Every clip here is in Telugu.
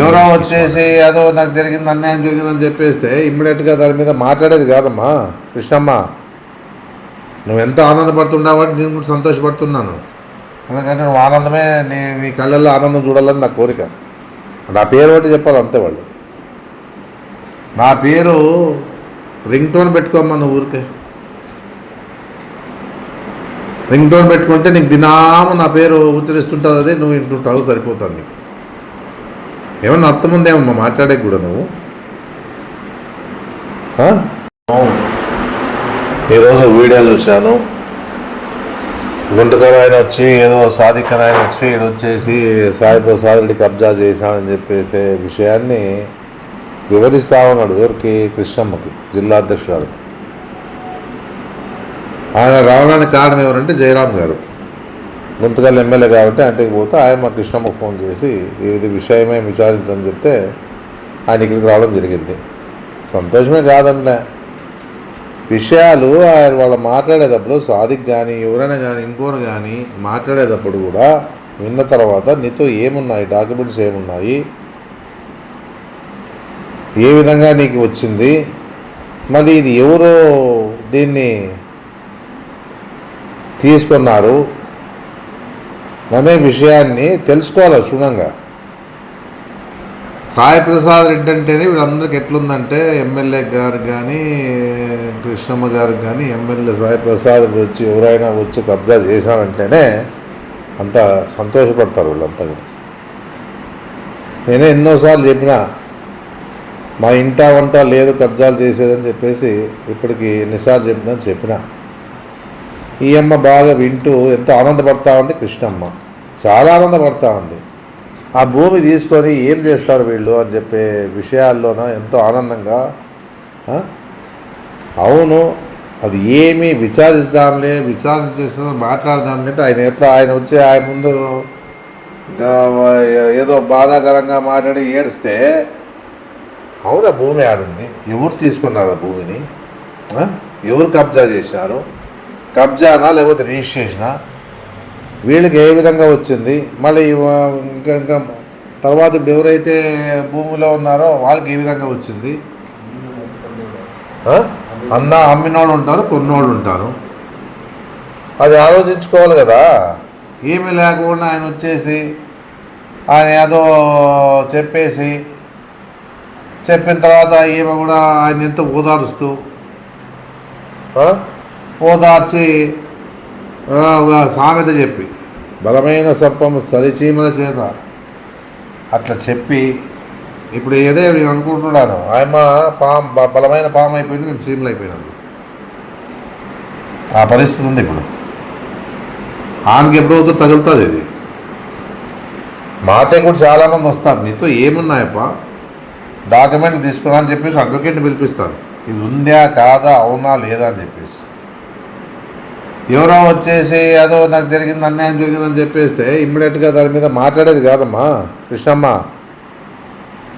ఎవరో వచ్చేసి ఏదో నాకు జరిగింది అన్యాయం జరిగిందని చెప్పేస్తే ఇమ్మీడియట్గా దాని మీద మాట్లాడేది కాదమ్మా కృష్ణమ్మ. నువ్వు ఎంతో ఆనందపడుతున్నావు, నేను కూడా సంతోషపడుతున్నాను. ఎందుకంటే నువ్వు ఆనందమే, నీ కళ్ళల్లో ఆనందం చూడాలని నా కోరిక. నా పేరు ఒకటి చెప్పాలి అంతే వాళ్ళు. నా పేరు రింగ్ టోన్ పెట్టుకోమ్మా, నువ్వు ఊరికే రింగ్ టోన్ పెట్టుకుంటే నీకు దినాము నా పేరు ఉచ్చరిస్తుంటుంది, అది నువ్వు వింటుంటావు, సరిపోతుంది నీకు. ఏమన్నా అర్థం ఉందేమమ్మా మాట్లాడే కూడా నువ్వు? ఈరోజు వీడియో చూశాను, గుంటకర్ ఆయన వచ్చి ఏదో సాధికర్ ఆయన వచ్చి వచ్చేసి సాయి ప్రసాద్ రెడ్డి కబ్జా చేశానని చెప్పేసే విషయాన్ని వివరిస్తూ ఉన్నాడు. ఎవరికి? కృష్ణమ్మకి, జిల్లా అధ్యక్షురాలకి. ఆయన రావడానికి కారణం ఎవరంటే జయరాం గారు, గుంతకల్ ఎమ్మెల్యే కాబట్టి ఆయనకి పోతే ఆయన మా కృష్ణమ్మకు ఫోన్ చేసి ఇది విషయమే విచారించని చెప్తే ఆయన ఇక్కడికి రావడం జరిగింది. సంతోషమే కాదండి. విషయాలు ఆయన వాళ్ళు మాట్లాడేటప్పుడు సాదిక్ కానీ ఎవరైనా కానీ ఇంకోరు కానీ మాట్లాడేటప్పుడు కూడా విన్న తర్వాత నీతో ఏమున్నాయి, డాక్యుమెంట్స్ ఏమున్నాయి, ఏ విధంగా నీకు వచ్చింది, మళ్ళీ ఇది ఎవరో దీన్ని తీసుకున్నారు అనే విషయాన్ని తెలుసుకోవాలి క్షుణ్ణంగా. సాయి ప్రసాద్ రెడ్డి అంటేనే వీళ్ళందరికీ ఎట్లుందంటే ఎమ్మెల్యే గారికి కానీ కృష్ణమ్మ గారికి కానీ ఎమ్మెల్యే సాయి ప్రసాద్ వచ్చి ఎవరైనా వచ్చి కబ్జా చేశానంటేనే అంత సంతోషపడతారు వీళ్ళంతా కూడా. నేనే ఎన్నోసార్లు చెప్పిన మా ఇంటా వంట లేదు కబ్జాలు చేసేదని చెప్పేసి ఇప్పటికి ఎన్నిసార్లు చెప్పిన ఈ అమ్మ బాగా వింటూ ఎంతో ఆనందపడతా ఉంది. కృష్ణమ్మ చాలా ఆనందపడతా ఉంది. ఆ భూమి తీసుకొని ఏం చేస్తారు వీళ్ళు అని చెప్పే విషయాల్లోనూ ఎంతో ఆనందంగా, అవును అది ఏమి విచారించేసిన మాట్లాడదాంటే ఆయన వచ్చి ఆయన ముందు ఏదో బాధాకరంగా మాట్లాడి ఏడిస్తే, అవునా భూమి ఆడుంది, ఎవరు తీసుకున్నారు ఆ భూమిని, ఎవరు కబ్జా చేశారు, కబ్జానా లేకపోతే రిజిస్ట్రేషనా, వీళ్ళకి ఏ విధంగా వచ్చింది, మళ్ళీ ఇంకా తర్వాత ఎవరైతే భూమిలో ఉన్నారో వాళ్ళకి ఏ విధంగా వచ్చింది, అమ్మినోళ్ళు ఉంటారు, కొన్నోళ్ళు ఉంటారు. అది ఆలోచించుకోవాలి కదా. ఏమీ లేకుండా ఆయన వచ్చేసి ఆయన ఏదో చెప్పిన తర్వాత ఈమె కూడా ఆయన ఎంతో ఓదార్చి ఒక సామెత చెప్పి బలమైన సర్పము చలిచీమల చేత అట్లా చెప్పి ఇప్పుడు ఏదో నేను అనుకుంటున్నాను ఆయన బలమైన పాము అయిపోయింది, నేను చీమలు అయిపోయినాను. ఆ పరిస్థితి ఉంది ఇప్పుడు. ఆమెకి ఎప్పుడవుతుందో తగులుతుంది ఇది. మాతే కూడా చాలామంది వస్తారు, నీతో ఏమున్నాయప్ప డాక్యుమెంట్లు తీసుకున్నా అని చెప్పేసి అడ్వకేట్ని పిలిపిస్తారు, ఇది ఉందా కాదా అవునా లేదా అని చెప్పేసి. ఎవరో వచ్చేసి ఏదో నాకు జరిగింది అన్యాయం జరిగిందని చెప్పేస్తే ఇమ్మీడియట్గా దాని మీద మాట్లాడేది కాదమ్మా కృష్ణమ్మ.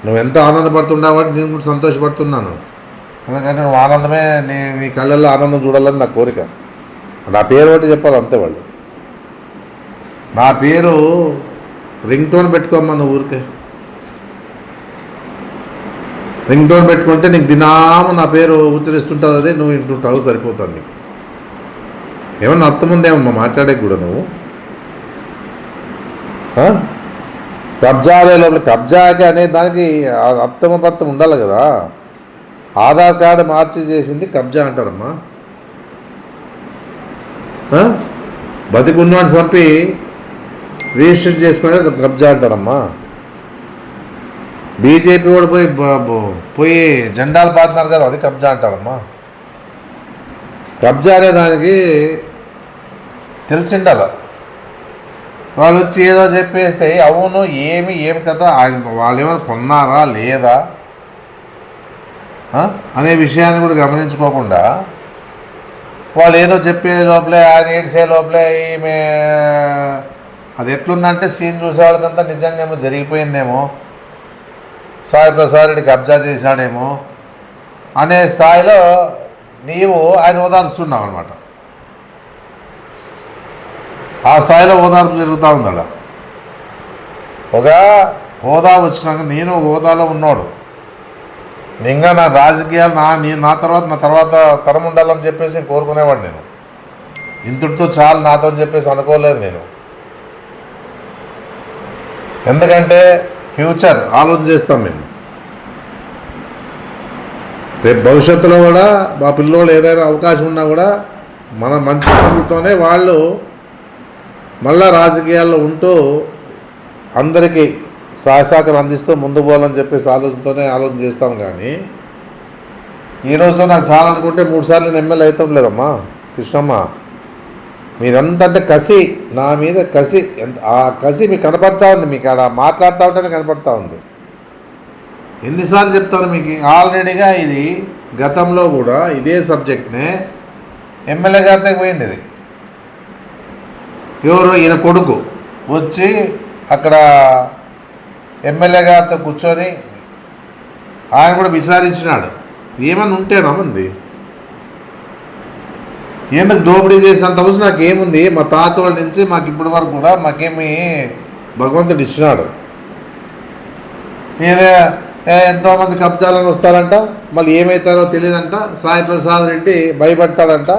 నువ్వు ఎంతో ఆనందపడుతున్నావు, నేను కూడా సంతోషపడుతున్నాను. ఎందుకంటే నువ్వు ఆనందమే, నీ కళ్ళల్లో ఆనందం చూడాలని నా కోరిక. నా పేరు ఒకటి చెప్పాలి అంతే వాళ్ళు. నా పేరు రింగ్ టోన్ పెట్టుకోమ్మా, నువ్వు ఊరికే రింగ్ టోన్ పెట్టుకుంటే నీకు దినాము నా పేరు ఉచ్చరిస్తుంటుంది, అది నువ్వు వింటుంటావు, సరిపోతుంది నీకు. ఏమన్నా అర్థం ఉందేమమ్మా మాట్లాడే కూడా నువ్వు? కబ్జాలే లోపల కబ్జాకి అనే దానికి అర్థం ఉండాలి కదా. ఆధార్ కార్డు మార్చి చేసింది కబ్జా అంటారమ్మా. బతికున్నాడు చంపి రిజిస్టర్ చేసుకునేది కబ్జా అంటారమ్మా. బీజేపీ వాడు పోయి జెండాలు పాతున్నారు కదా, అది కబ్జా అంటారమ్మా. కబ్జా అనే దానికి తెలిసిండాల. వాళ్ళు వచ్చి ఏదో చెప్పేస్తే అవును ఏమి కదా వాళ్ళు ఏమైనా కొన్నారా లేదా అనే విషయాన్ని కూడా గమనించుకోకుండా వాళ్ళు ఏదో చెప్పే లోపలే ఆయన ఏడ్చే లోపలే ఈమె అది ఎట్లుందంటే సీన్ చూసే వాళ్ళకంతా నిజంగా ఏమో జరిగిపోయిందేమో, సాయి ప్రసాద్ రెడ్డి కబ్జా చేశాడేమో అనే స్థాయిలో నీవు ఆయన ఓదార్చుతున్నావు అనమాట. ఆ స్థాయిలో ఓదార్పు జరుగుతూ ఉందట. ఒక హోదా వచ్చినాక నేను హోదాలో ఉన్నాడు, ఇంకా నా రాజకీయాలు నా తర్వాత తరం ఉండాలని చెప్పేసి నేను కోరుకునేవాడు. నేను ఇంతటితో చాలు నాతో చెప్పేసి అనుకోలేదు నేను. ఎందుకంటే ఫ్యూచర్ ఆలోచన చేస్తాం మేము. రేపు భవిష్యత్తులో కూడా మా పిల్లలు ఏదైనా అవకాశం ఉన్నా కూడా మన మంచి పనులతోనే వాళ్ళు మళ్ళా రాజకీయాల్లో ఉంటూ అందరికీ సహకారం అందిస్తూ ముందు పోవాలని చెప్పేసి ఆలోచన చేస్తాం. కానీ ఈ రోజులో నాకు చాలా అనుకుంటే 3 సార్లు నేను ఎమ్మెల్యే అవుతాం లేదమ్మా కృష్ణమ్మ. మీరంతా అంటే కసి, నా మీద కసి, ఆ కసి మీకు కనపడతా ఉంది, మీకు అలా మాట్లాడుతూ ఉంటేనే కనపడతా ఉంది. ఎన్నిసార్లు చెప్తాను మీకు, ఆల్రెడీగా ఇది గతంలో కూడా ఇదే సబ్జెక్ట్నే ఎమ్మెల్యే గారితో పోయింది. ఇది ఎవరు, ఈయన కొడుకు వచ్చి అక్కడ ఎమ్మెల్యే గారితో కూర్చొని ఆయన కూడా విచారించినాడు. ఏమన్నా ఉంటేనామంది, ఎందుకు దోపిడీ చేసేంత అవసరం నాకేముంది, మా తాత వాళ్ళ నుంచి మాకు ఇప్పటి వరకు కూడా మాకేమి భగవంతుడు ఇచ్చినాడు. నేనే ఎంతోమంది కబ్జాలను వస్తారంట, మళ్ళీ ఏమవుతారో తెలియదంట. సాయి ప్రసాద్ రెడ్డి భయపడతాడంట.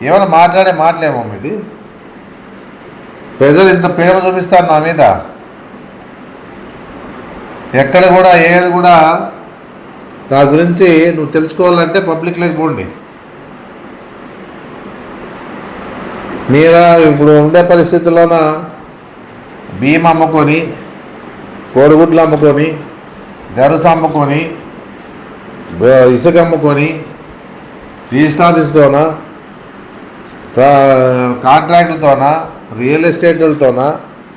ఏమైనా మాట్లాడే మాటలేమో ఇది. ప్రజలు ఇంత ప్రేమ చూపిస్తారు నా మీద. ఎక్కడ కూడా ఏది కూడా నా గురించి నువ్వు తెలుసుకోవాలంటే పబ్లిక్లోకి పోండి. మీద ఇప్పుడు ఉండే పరిస్థితుల్లోన బియ్యం అమ్ముకొని, కోడిగుడ్లు అమ్ముకొని, గరుస అమ్ముకొని, ఇసుక అమ్ముకొని, రిజిస్టర్ ఆఫీస్తోన, కాంట్రాక్టులతోన, రియల్ ఎస్టేట్లతోన,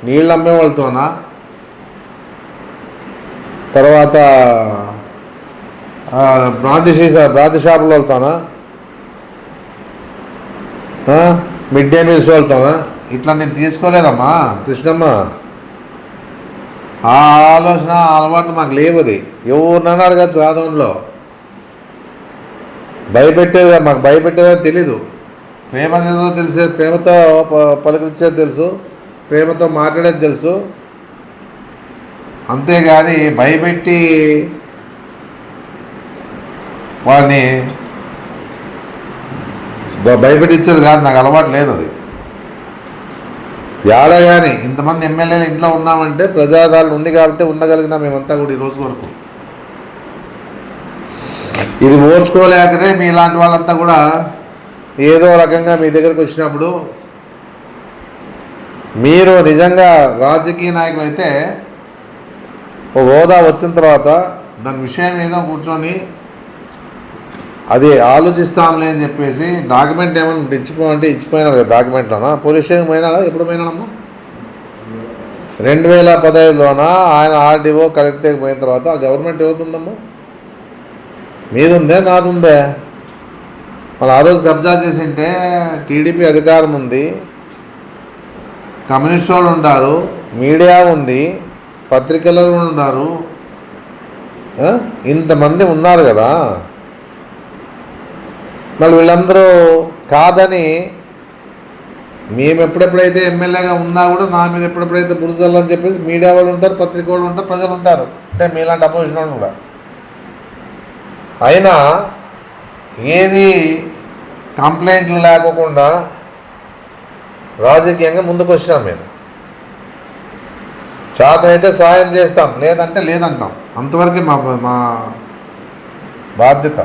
నీళ్ళు అమ్మే వాళ్ళతోన, తర్వాత బ్రాంతి షాపులతోన, మిడ్ డే మీల్స్ వాళ్ళతోన, ఇట్లా నేను తీసుకోలేదమ్మా కృష్ణమ్మ. ఆ ఆలోచన అలవాటు మాకు లేవు. అది ఎవరినైనా అడగచ్చు రాధంలో. మాకు భయపెట్టేదో తెలీదు. ప్రేమ ఏదో తెలిసేది, ప్రేమతో పలకరించేది తెలుసు, ప్రేమతో మాట్లాడేది తెలుసు. అంతేగాని భయపెట్టి వాళ్ళని భయపెట్టించేది కాదు, నాకు అలవాటు లేదు అది. యాడే కానీ ఇంతమంది ఎమ్మెల్యేలు ఇంట్లో ఉన్నామంటే ప్రజాదరణ ఉంది కాబట్టి ఉండగలిగినా మేమంతా కూడా ఈ రోజు వరకు. ఇది ఓర్చుకోలేకనే మీ ఇలాంటి వాళ్ళంతా కూడా ఏదో రకంగా మీ దగ్గరికి వచ్చినప్పుడు, మీరు నిజంగా రాజకీయ నాయకులు అయితే ఓ హోదా వచ్చిన తర్వాత దాని విషయం ఏదో కూర్చొని అది ఆలోచిస్తాంలే అని చెప్పేసి డాక్యుమెంట్ ఏమైనా ఇచ్చిపోమంటే ఇచ్చిపోయినాడు కదా. డాక్యుమెంట్లోనా పోలీస్ స్టేషన్ పోయినాడా, ఎప్పుడు పోయినాడమ్మా? 2015లోనా ఆయన ఆర్డీఓ కలెక్టర్కి పోయిన తర్వాత ఆ గవర్నమెంట్ ఎవరుతుందమ్మా? మీదుందే నాదుందే? వాళ్ళు ఆ రోజు కబ్జా చేసింటే టీడీపీ అధికారం ఉంది, కమ్యూనిస్ట్ వాళ్ళు ఉంటారు, మీడియా ఉంది, పత్రికలు ఉన్నారు, ఇంతమంది ఉన్నారు కదా. మళ్ళీ వీళ్ళందరూ కాదని మేము ఎప్పుడెప్పుడైతే ఎమ్మెల్యేగా ఉన్నా కూడా నా మీద ఎప్పుడెప్పుడైతే బురజల్లు అని చెప్పేసి మీడియా వాళ్ళు ఉంటారు, పత్రిక వాళ్ళు ఉంటారు, ప్రజలు ఉంటారు, అంటే మీలాంటి అపోజిషన్ వాళ్ళు కూడా. అయినా ఏది కంప్లైంట్లు లేకోకుండా రాజకీయంగా ముందుకు వచ్చినాం మేము. చేతనైతే సాయం చేస్తాం, లేదంటే లేదంటాం. అంతవరకే మా బాధ్యత,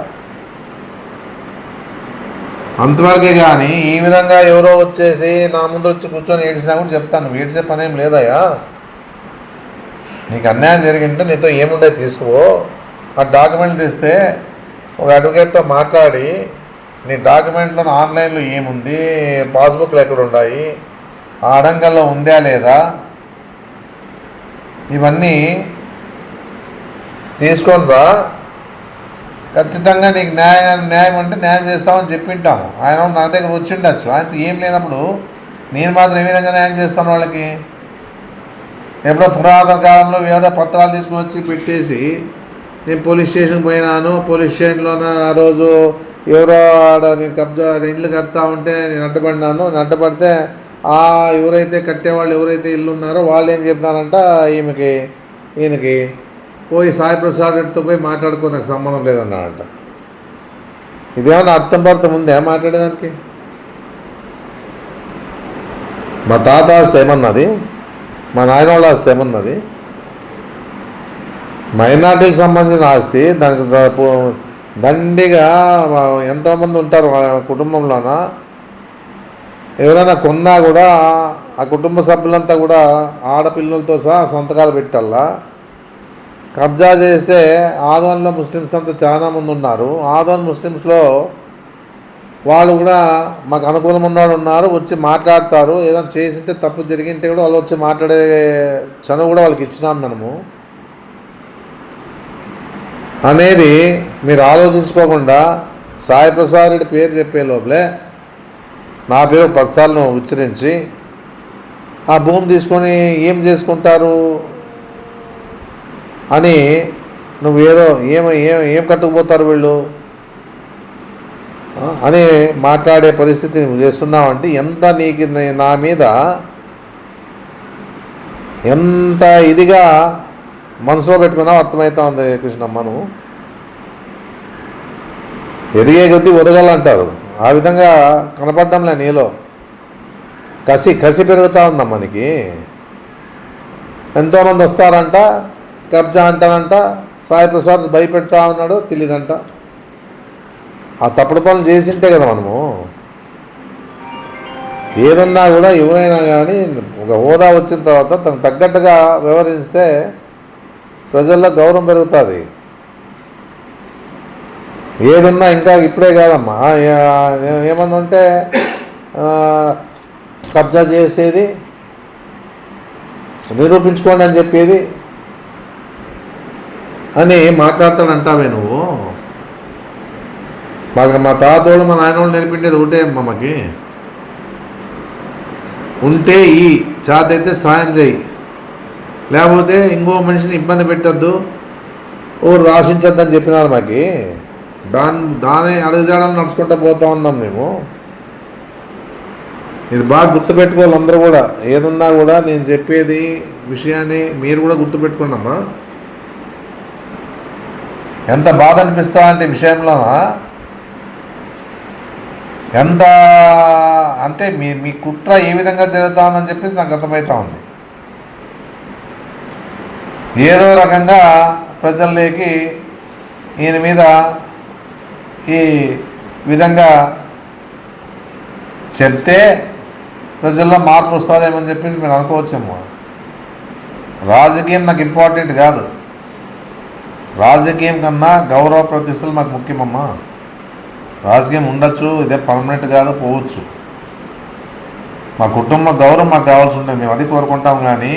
అంతవరకే. కానీ ఈ విధంగా ఎవరో వచ్చేసి నా ముందు వచ్చి కూర్చొని ఏడ్చినా కూడా చెప్తాను, ఏడ్చే పని ఏం లేదయ్యా. నీకు అన్యాయం జరిగింటే నీతో ఏముండే తీసుకో, ఆ డాక్యుమెంట్లు తీస్తే ఒక అడ్వకేట్తో మాట్లాడి నీ డాక్యుమెంట్లో ఆన్లైన్లో ఏముంది, పాస్బుక్లు ఎక్కడ ఉన్నాయి, ఆ అడంగల్లో ఉందా లేదా, ఇవన్నీ తీసుకొని రా. ఖచ్చితంగా నీకు న్యాయం అంటే న్యాయం చేస్తామని చెప్పింటాము. ఆయన నా దగ్గర వచ్చి ఉండొచ్చు, ఆయనతో ఏం లేనప్పుడు నేను మాత్రం ఏ విధంగా న్యాయం చేస్తాను వాళ్ళకి? ఎప్పుడో పురాతన కాలంలో ఎవరో పత్రాలు తీసుకొని వచ్చి పెట్టేసి నేను పోలీస్ స్టేషన్కి పోయినాను, పోలీస్ స్టేషన్లోన ఆ రోజు ఎవరో ఆడ నేను కబ్జా ఇండ్లు కడతా ఉంటే నేను అడ్డుపడినాను, నేను అడ్డుపడితే ఎవరైతే కట్టేవాళ్ళు ఎవరైతే ఇల్లు ఉన్నారో వాళ్ళు ఏం చెప్తారంట ఈయనకి పోయి సాయి ప్రసాద్ రెడ్డితో పోయి మాట్లాడుకో, నాకు సంబంధం లేదన్నాడంట. ఇదేమన్నా అర్థం పడతాం ఉందే మాట్లాడేదానికి? మా తాత ఆస్తి ఏమన్నది, మా నాయన వాళ్ళ ఆస్తి ఏమన్నది? మైనార్టీకి సంబంధించిన ఆస్తి, దానికి దండిగా ఎంతోమంది ఉంటారు కుటుంబంలోన. ఎవరైనా కొన్నా కూడా ఆ కుటుంబ సభ్యులంతా కూడా ఆడపిల్లలతో సహా సంతకాలు పెట్టాలా. కబ్జా చేస్తే ఆదోన్లో ముస్లిమ్స్ అంతా చాలామంది ఉన్నారు. ఆదోన్ ముస్లిమ్స్లో వాళ్ళు కూడా మాకు అనుకూలం ఉన్నాడు ఉన్నారు, వచ్చి మాట్లాడతారు. ఏదైనా చేసింటే తప్పు జరిగింటే కూడా వాళ్ళు వచ్చి మాట్లాడే చనువు కూడా వాళ్ళకి ఇచ్చినాం మనము అనేది మీరు ఆలోచించుకోకుండా సాయి ప్రసాద్ రెడ్డి పేరు చెప్పే లోపలే నా పేరు 10 సార్లు ఉచ్చరించి ఆ భూమి తీసుకొని ఏం చేసుకుంటారు అని నువ్వేదో ఏం కట్టుకుపోతారు వీళ్ళు అని మాట్లాడే పరిస్థితి నువ్వు చేస్తున్నావంటే ఎంత నీకు నా మీద ఎంత ఇదిగా మనసులో పెట్టుకున్నావు అర్థమవుతా ఉంది కృష్ణమ్మ. నువ్వు ఎదిగే కొద్దీ ఒదగాలంటారు, ఆ విధంగా కనపడ్డంలే నీలో. కసి పెరుగుతూ ఉందమ్మా నీకు. ఎంతోమంది వస్తారంట, కబ్జా అంటానంట, సాయి ప్రసాద్ భయపెడతా ఉన్నాడు తెలియదంట. ఆ తప్పుడు పనులు చేసింటే కదా మనము ఏదన్నా కూడా ఎవరైనా కానీ ఒక హోదా వచ్చిన తర్వాత తనకు తగ్గట్టుగా వ్యవహరిస్తే ప్రజల్లో గౌరవం పెరుగుతుంది. ఏదున్నా ఇంకా ఇప్పుడే కాదమ్మా, ఏమన్నంటే కబ్జా చేసేది, నిరూపించుకోండి అని చెప్పేది అని మాట్లాడతాడంటావే నువ్వు. మా తాతోళ్ళు మా నాయనోళ్ళు నేర్పిండేది ఒకటే అమ్మకి, ఉంటే ఈ చాతైతే సాయం చేయి, లేకపోతే ఇంకో మనిషిని ఇబ్బంది పెట్టద్దు, ఓరు రాశించద్దని చెప్పినారు మాకి. దాని అడుగుజాడని నడుచుకుంటూ పోతా ఉన్నాం మేము. ఇది బాగా గుర్తుపెట్టుకోవాలి అందరూ కూడా. ఏదున్నా కూడా నేను చెప్పేది విషయాన్ని మీరు కూడా గుర్తుపెట్టుకున్నామా. ఎంత బాధ అనిపిస్తా అంటే విషయంలోన ఎంత అంటే మీ కుట్ర ఏ విధంగా జరుగుతూ ఉందని చెప్పేసి నాకు అర్థమవుతా ఉంది. ఏదో రకంగా ప్రజల్లోకి ఈయన మీద ఈ విధంగా చెప్తే ప్రజల్లో మార్పు వస్తుందేమని చెప్పేసి మీరు అనుకోవచ్చేమో. రాజకీయం నాకు ఇంపార్టెంట్ కాదు, రాజకీయం కన్నా గౌరవ ప్రతిష్టలు మాకు ముఖ్యమమ్మా. రాజకీయం ఉండొచ్చు, ఇదే పర్మనెంట్ కాదు, పోవచ్చు. మా కుటుంబ గౌరవం మాకు కావాల్సి ఉంటుంది, మేము అది కోరుకుంటాం. కానీ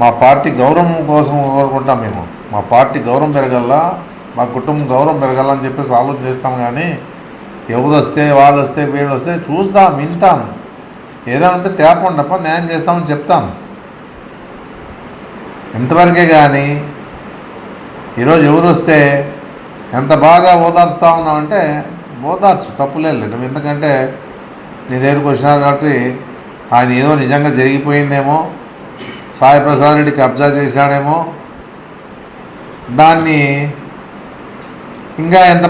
మా పార్టీ గౌరవం కోసం కోరుకుంటాం మేము. మా పార్టీ గౌరవం పెరగల్లా, మా కుటుంబం గౌరవం పెరగాలని చెప్పేసి ఆలోచన చేస్తాం. కానీ ఎవరు వస్తే వాళ్ళు వస్తే వీళ్ళు వస్తే చూస్తాం, వింటాం. ఏదైనా ఉంటే తేపండప్ప న్యాయం చేస్తామని చెప్తాం, ఇంతవరకే. కానీ ఈరోజు ఎవరు వస్తే ఎంత బాగా ఓదార్చుతా ఉన్నామంటే ఓదార్చు, తప్పులేదు నువ్వు. ఎందుకంటే నీ దగ్గరికి వచ్చినారు కాబట్టి ఆయన ఏదో నిజంగా జరిగిపోయిందేమో, సాయి ప్రసాద్ రెడ్డి కబ్జా చేశాడేమో, దాన్ని ఇంకా ఎంత